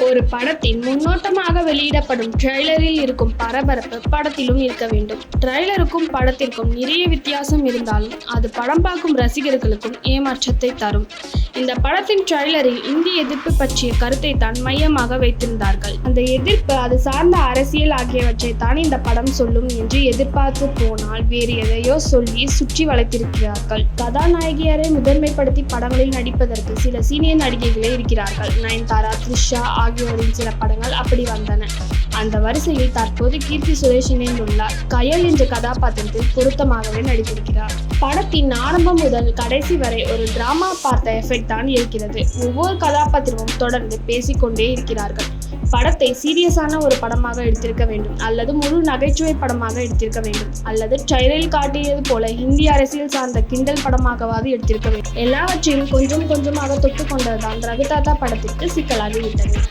ஒரு படத்தின் முன்னோட்டமாக வெளியிடப்படும் ட்ரெய்லரில் இருக்கும் பரபரப்பு படத்திலும் இருக்க வேண்டும். ட்ரெய்லருக்கும் படத்திற்கும் நிறைய வித்தியாசம் இருந்தாலும் அது படம் பார்க்கும் ரசிகர்களுக்கும் ஏமாற்றத்தை தரும். இந்த படத்தின் ட்ரெய்லரில் இந்திய எதிர்ப்பு பற்றிய கருத்தை தான் மையமாக வைத்திருந்தார்கள். அந்த எதிர்ப்பு, அது சார்ந்த அரசியல் ஆகியவற்றை தான் இந்த படம் சொல்லும் என்று எதிர்பார்த்து போனால் வேறு எதையோ சொல்லி சுற்றி வளைத்திருக்கிறார்கள். கதாநாயகியரை முதன்மைப்படுத்தி படங்களில் நடிப்பதற்கு சில சீனியர் நடிகைகளே இருக்கிறார்கள். நயன்தாரா, த்ரிஷா ஆகியோரின் சில படங்கள் அப்படி வந்தன. அந்த வரிசையில் தற்போது கீர்த்தி சுரேஷ் இணைந்துள்ளார். கயல் என்ற கதாபாத்திரத்தில் பொருத்தமாகவே நடித்திருக்கிறார். படத்தின் ஆரம்பம் முதல் கடைசி வரை ஒரு டிராமா பார்த்த எஃபெக்ட் தான் இருக்கிறது. ஒவ்வொரு கதாபாத்திரமும் தொடர்ந்து பேசிக்கொண்டே இருக்கிறார்கள். படத்தை சீரியஸான ஒரு படமாக எடுத்திருக்க வேண்டும், அல்லது முழு நகைச்சுவை படமாக எடுத்திருக்க வேண்டும், அல்லது ட்ரெய்லரில் காட்டியது போல ஹிந்தி அரசியல் சார்ந்த கிண்டல் படமாகவாது எடுத்திருக்க வேண்டும். எல்லாவற்றையும் கொஞ்சம் கொஞ்சமாக தொட்டுக்கொண்டதுதான் ரகுதாத்தா படத்திற்கு சிக்கலாகிவிட்டது.